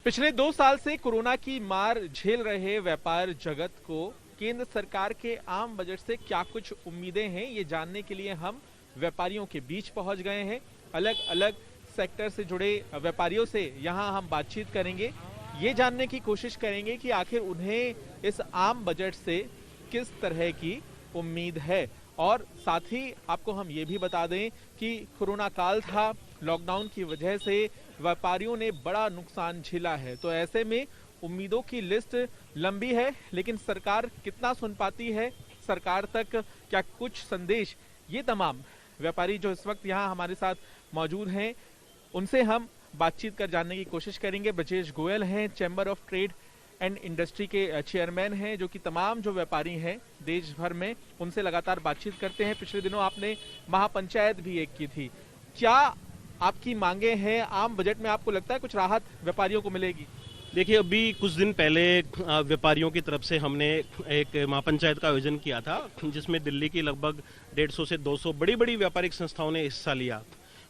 पिछले 2 साल से कोरोना की मार झेल रहे व्यापार जगत को केंद्र सरकार के आम बजट से क्या कुछ उम्मीदें हैं, ये जानने के लिए हम व्यापारियों के बीच पहुंच गए हैं। अलग अलग सेक्टर से जुड़े व्यापारियों से यहां हम बातचीत करेंगे, ये जानने की कोशिश करेंगे कि आखिर उन्हें इस आम बजट से किस तरह की उम्मीद है। और साथ ही आपको हम ये भी बता दें कि कोरोना काल था, लॉकडाउन की वजह से व्यापारियों ने बड़ा नुकसान झेला है, तो ऐसे में उम्मीदों की लिस्ट लंबी है, लेकिन सरकार कितना सुन पाती है, सरकार तक क्या कुछ संदेश, ये तमाम व्यापारी जो इस वक्त यहाँ हमारे साथ मौजूद हैं उनसे हम बातचीत कर जानने की कोशिश करेंगे। ब्रजेश गोयल हैं, chamber of trade and industry के चेयरमैन हैं, जो कि तमाम जो व्यापारी हैं देश भर में उनसे लगातार बातचीत करते हैं। पिछले दिनों आपने महापंचायत भी एक की थी, क्या आपकी मांगे हैं आम बजट में? आपको लगता है कुछ राहत व्यापारियों को मिलेगी? देखिए, अभी कुछ दिन पहले व्यापारियों की तरफ से हमने एक महापंचायत का आयोजन किया था, जिसमें दिल्ली की लगभग 150 से 200 बड़ी बड़ी व्यापारिक संस्थाओं ने हिस्सा लिया।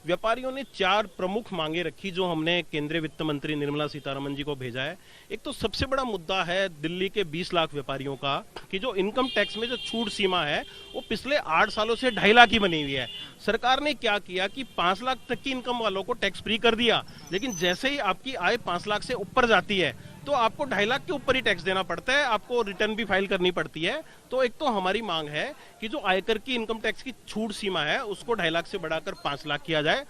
व्यापारियों ने 4 प्रमुख मांगे रखी, जो हमने केंद्रीय वित्त मंत्री निर्मला सीतारमण जी को भेजा है। एक तो सबसे बड़ा मुद्दा है दिल्ली के 20 लाख व्यापारियों का, कि जो इनकम टैक्स में जो छूट सीमा है वो पिछले 8 सालों से 2.5 लाख ही बनी हुई है। सरकार ने क्या किया कि 5 लाख तक की इनकम वालों को टैक्स फ्री कर दिया, लेकिन जैसे ही आपकी आय 5 लाख से ऊपर जाती है तो आपको 2.5 लाख के ऊपर ही टैक्स देना पड़ता है, आपको रिटर्न भी फाइल करनी पड़ती है। तो एक तो हमारी मांग है कि जो आयकर की इनकम टैक्स की छूट सीमा है उसको 2.5 लाख से बढ़ाकर 5 लाख किया जाए।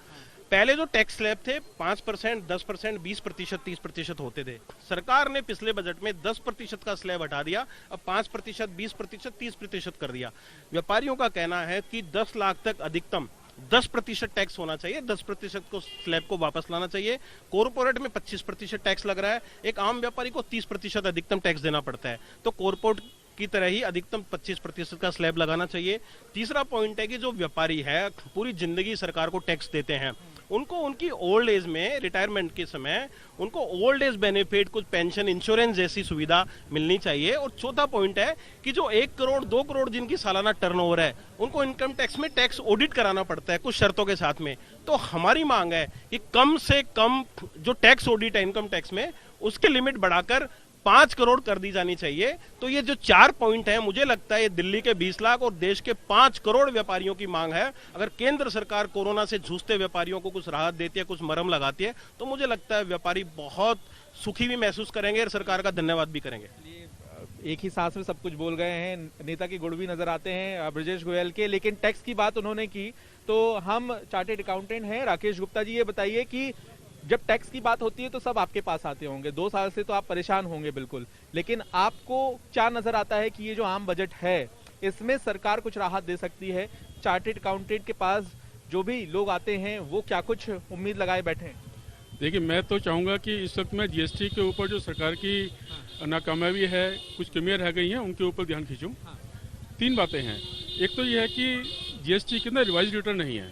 पहले जो टैक्स स्लैब थे 5%, 10%, 20%, 30% होते थे। सरकार ने पिछले बजट में 10% का स्लैब हटा दिया, अब 5%, 20%, 30% कर दिया। व्यापारियों का कहना है कि 10 लाख तक अधिकतम 10% टैक्स होना चाहिए, 10% को स्लैब को वापस लाना चाहिए। कॉर्पोरेट में 25% टैक्स लग रहा है, एक आम व्यापारी को 30% अधिकतम टैक्स देना पड़ता है, तो कॉर्पोरेट की तरह ही अधिकतम 25% का स्लैब लगाना चाहिए। तीसरा पॉइंट है कि जो व्यापारी है पूरी जिंदगी सरकार को टैक्स देते हैं, उनको उनकी ओल्ड एज में, रिटायरमेंट के समय उनको ओल्ड एज बेनिफिट, कुछ पेंशन, इंश्योरेंस जैसी सुविधा मिलनी चाहिए। और चौथा पॉइंट है कि जो 1 करोड़ 2 करोड़ जिनकी सालाना टर्नओवर है उनको इनकम टैक्स में टैक्स ऑडिट कराना पड़ता है कुछ शर्तों के साथ में। तो हमारी मांग है कि कम से कम जो टैक्स ऑडिट है इनकम टैक्स में, उसके लिमिट बढ़ाकर 5 करोड़ कर दी जानी चाहिए। तो ये जो 4 पॉइंट है, मुझे लगता है ये दिल्ली के 20 लाख और देश के 5 करोड़ व्यापारियों की मांग है। अगर केंद्र सरकार कोरोना से जूझते व्यापारियों को कुछ राहत देती है, कुछ मरहम लगाती है, तो मुझे लगता है व्यापारी बहुत सुखी भी महसूस करेंगे और सरकार का धन्यवाद भी करेंगे। एक ही सांस में सब कुछ बोल गए हैं, नेता के गुण भी नजर आते हैं ब्रजेश गोयल के, लेकिन टैक्स की बात उन्होंने की तो हम चार्टेड अकाउंटेंट हैं राकेश गुप्ता जी, ये बताइए कि जब टैक्स की बात होती है तो सब आपके पास आते होंगे, 2 साल से तो आप परेशान होंगे बिल्कुल, लेकिन आपको क्या नजर आता है कि ये जो आम बजट है इसमें सरकार कुछ राहत दे सकती है? चार्टेड अकाउंटेंट के पास जो भी लोग आते हैं वो क्या कुछ उम्मीद लगाए बैठे हैं? देखिए, मैं तो चाहूँगा कि इस वक्त मैं जीएसटी के ऊपर जो सरकार की नाकामयाबी है, कुछ कमियाँ रह गई हैं, उनके ऊपर ध्यान खींचूँ। 3 बातें हैं। एक तो ये है कि जीएसटी के अंदर रिवाइज रिटर्न नहीं है,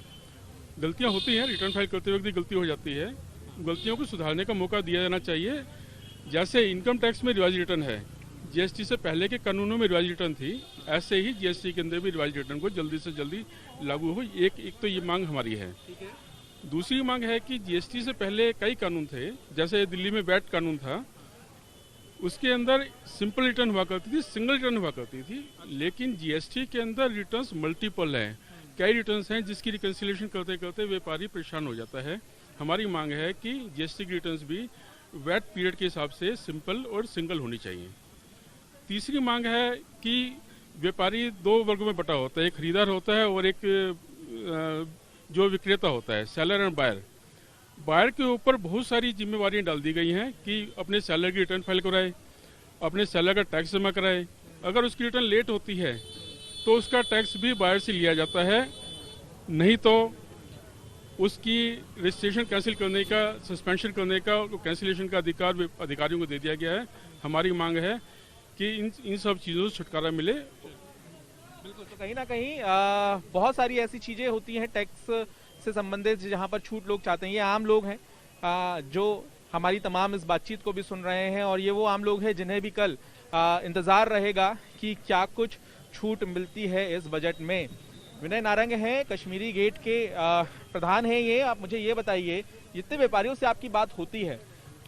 गलतियाँ होती हैं, रिटर्न फाइल करते वक्त भी गलती हो जाती है, गलतियों को सुधारने का मौका दिया जाना चाहिए। जैसे इनकम टैक्स में रिवाइज रिटर्न है, जीएसटी से पहले के कानूनों में रिवाइज रिटर्न थी, ऐसे ही जीएसटी के अंदर भी रिवाइज रिटर्न को जल्दी से जल्दी लागू हो। एक तो ये मांग हमारी है। दूसरी मांग है कि जीएसटी से पहले कई कानून थे, जैसे दिल्ली में वैट कानून था, उसके अंदर सिंपल रिटर्न हुआ करती थी, सिंगल रिटर्न हुआ करती थी, लेकिन जीएसटी के अंदर रिटर्न्स मल्टीपल हैं, कई रिटर्न्स हैं, जिसकी रिकंसिलिएशन करते करते व्यापारी परेशान हो जाता है। हमारी मांग है कि जीएसटी की रिटर्न्स भी वैट पीरियड के हिसाब से सिंपल और सिंगल होनी चाहिए। तीसरी मांग है कि व्यापारी 2 वर्गों में बटा होता है, एक खरीदार होता है और एक जो विक्रेता होता है, सेलर एंड बायर। बायर के ऊपर बहुत सारी जिम्मेवारियां डाल दी गई हैं कि अपने सेलर की रिटर्न फाइल कराए, अपने सेलर का टैक्स जमा कराए। अगर उसकी रिटर्न लेट होती है तो उसका टैक्स भी बायर से लिया जाता है, नहीं तो उसकी रजिस्ट्रेशन कैंसिल करने का, सस्पेंशन करने का, कैंसिलेशन का अधिकार अधिकारियों को दे दिया गया है। हमारी मांग है कि इन सब चीज़ों से छुटकारा मिले। बिल्कुल, तो कहीं ना कहीं बहुत सारी ऐसी चीजें होती हैं टैक्स से संबंधित जहां पर छूट लोग चाहते हैं। ये आम लोग हैं जो हमारी तमाम इस बातचीत को भी सुन रहे हैं, और ये वो आम लोग हैं जिन्हें भी कल इंतजार रहेगा कि क्या कुछ छूट मिलती है इस बजट में। विनय नारंग हैं, कश्मीरी गेट के प्रधान हैं ये। आप मुझे ये बताइए, जितने व्यापारियों से आपकी बात होती है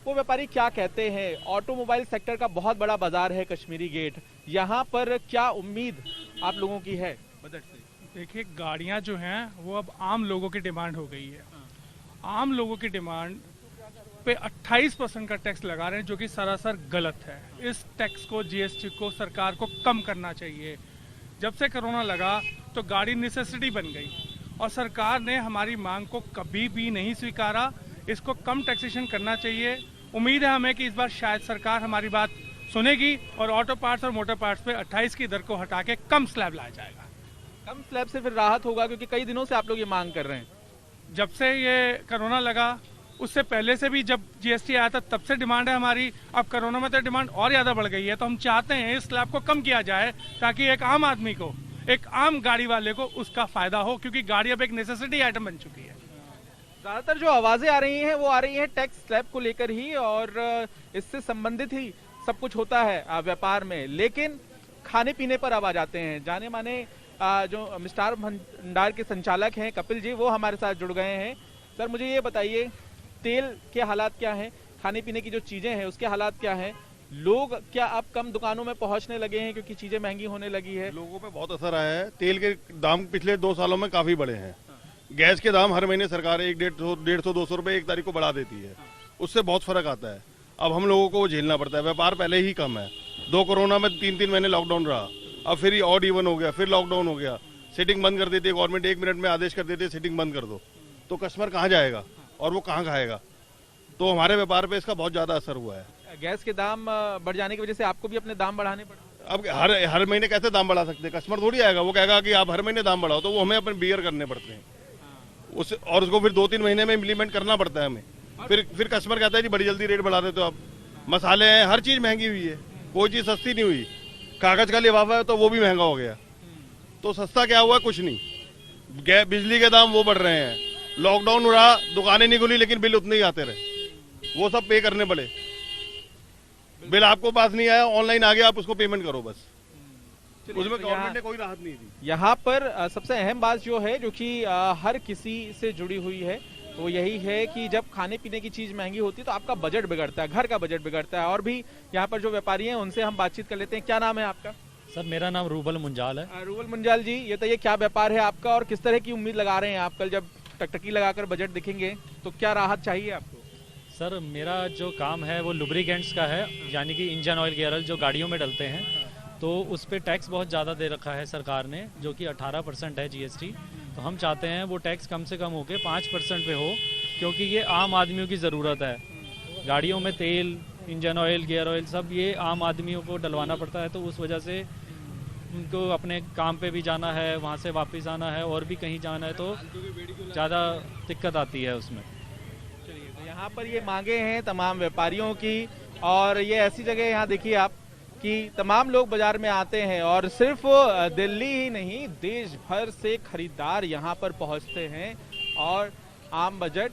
वो व्यापारी क्या कहते हैं। ऑटोमोबाइल सेक्टर का बहुत बड़ा बाजार है कश्मीरी गेट, यहाँ पर क्या उम्मीद आप लोगों की है बजट से? देखिए, गाड़ियां जो हैं वो अब आम लोगों की डिमांड हो गई है। आम लोगों की डिमांड पे 28% का टैक्स लगा रहे हैं, जो कि सरासर गलत है। इस टैक्स को, जीएसटी को सरकार को कम करना चाहिए। जब से कोरोना लगा तो गाड़ी नेसेसिटी बन गई और सरकार ने हमारी मांग को कभी भी नहीं स्वीकारा। इसको कम टैक्सेशन करना चाहिए। उम्मीद है हमें कि इस बार शायद सरकार हमारी बात सुनेगी और ऑटो पार्ट्स और मोटर पार्ट्स पे 28 की दर को हटा के कम स्लैब लाया जाएगा। कम स्लैब से फिर राहत होगा, क्योंकि कई दिनों से आप लोग ये मांग कर रहे हैं। जब से ये कोरोना लगा, उससे पहले से भी जब जीएसटी आया था तब से डिमांड है हमारी। अब कोरोना में तो डिमांड और ज़्यादा बढ़ गई है, तो हम चाहते हैं इस स्लैब को कम किया जाए ताकि एक आम आदमी को, एक आम गाड़ी वाले को उसका फायदा हो, क्योंकि गाड़ी अब एक नेसेसिटी आइटम बन चुकी है। ज्यादातर जो आवाजें आ रही हैं वो आ रही हैं टैक्स स्लैब को लेकर ही, और इससे संबंधित ही सब कुछ होता है व्यापार में। लेकिन खाने पीने पर अब आ जाते हैं। जाने माने जो मिष्ठान भंडार के संचालक हैं कपिल जी, वो हमारे साथ जुड़ गए हैं। सर, मुझे ये बताइए, तेल के हालात क्या हैं, खाने पीने की जो चीजें हैं उसके हालात क्या हैं? लोग क्या अब कम दुकानों में पहुंचने लगे हैं क्योंकि चीजें महंगी होने लगी है? लोगों पे बहुत असर आया है। तेल के दाम पिछले 2 सालों में काफी बढ़े हैं। गैस के दाम हर महीने सरकार 150-200 रुपए 1 तारीख को बढ़ा देती है, उससे बहुत फर्क आता है। अब हम लोगों को झेलना पड़ता है। व्यापार पहले ही कम है। 2 कोरोना में 3-3 महीने लॉकडाउन रहा, अब फिर ये ऑड इवन हो गया, फिर लॉकडाउन हो गया। सिटिंग बंद कर देती है गवर्नमेंट, 1 मिनट में आदेश कर देती है सिटिंग बंद कर दो, तो कस्टमर कहाँ जाएगा और वो कहाँ खाएगा? तो हमारे व्यापार पे इसका बहुत ज्यादा असर हुआ है। गैस के दाम बढ़ जाने की वजह से आपको भी अपने दाम बढ़ाने पड़े? अब हर महीने कैसे दाम बढ़ा सकते हैं? कस्टमर थोड़ी आएगा, वो कहेगा कि आप हर महीने दाम बढ़ाओ, तो वो हमें अपने बियर करने पड़ते हैं और उसको फिर 2-3 महीने में इम्प्लीमेंट करना पड़ता है हमें। फिर कस्टमर कहता है जी बड़ी जल्दी रेट बढ़ा देते हो आप। मसाले हैं, हर चीज महंगी हुई है, कोई चीज सस्ती नहीं हुई। कागज का लिफाफा है तो वो भी महंगा हो गया। तो सस्ता क्या हुआ? कुछ नहीं। बिजली के दाम वो बढ़ रहे हैं। लॉकडाउन रहा, दुकानें नहीं खुली, लेकिन बिल उतने ही आते रहे, वो सब पे करने पड़े। बिल आपको पास नहीं आया, ऑनलाइन आ गया, आप उसको पेमेंट करो बस। उसमें गवर्नमेंट ने कोई राहत नहीं दी। यहाँ पर सबसे अहम बात जो है, जो कि हर किसी से जुड़ी हुई है, वो यही है कि जब खाने पीने की चीज महंगी होती है तो आपका बजट बिगड़ता है, घर का बजट बिगड़ता है। और भी यहाँ पर जो व्यापारी हैं उनसे हम बातचीत कर लेते हैं। क्या नाम है आपका? सर, मेरा नाम रूबल मुंजाल है। रूबल मुंजाल जी, ये बताइए क्या व्यापार है आपका और किस तरह की उम्मीद लगा रहे हैं आप? कल जब टकटकी लगाकर बजट दिखेंगे तो क्या राहत चाहिए आपको? सर, मेरा जो काम है वो लुब्रिकेंट्स का है, यानी कि इंजन ऑयल गियर ऑयल जो गाड़ियों में डलते हैं, तो उस पर टैक्स बहुत ज़्यादा दे रखा है सरकार ने, जो कि 18% है जीएसटी। तो हम चाहते हैं वो टैक्स कम से कम होकर 5% पे हो, क्योंकि ये आम आदमियों की ज़रूरत है। गाड़ियों में तेल, इंजन ऑयल, गियर ऑयल सब ये आम आदमियों को डलवाना पड़ता है, तो उस वजह से उनको अपने काम पे भी जाना है, वहाँ से वापस आना है और भी कहीं जाना है, तो ज़्यादा दिक्कत आती है उसमें। चलिए, तो यहाँ पर ये मांगे हैं तमाम व्यापारियों की, और ये ऐसी जगह यहाँ देखिए आप कि तमाम लोग बाजार में आते हैं और सिर्फ दिल्ली ही नहीं, देश भर से खरीदार यहाँ पर पहुँचते हैं। और आम बजट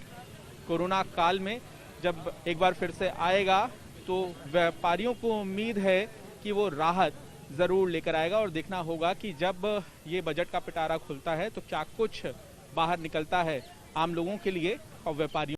कोरोना काल में जब एक बार फिर से आएगा तो व्यापारियों को उम्मीद है कि वो राहत जरूर लेकर आएगा। और देखना होगा कि जब ये बजट का पिटारा खुलता है तो क्या कुछ बाहर निकलता है आम लोगों के लिए और व्यापारियों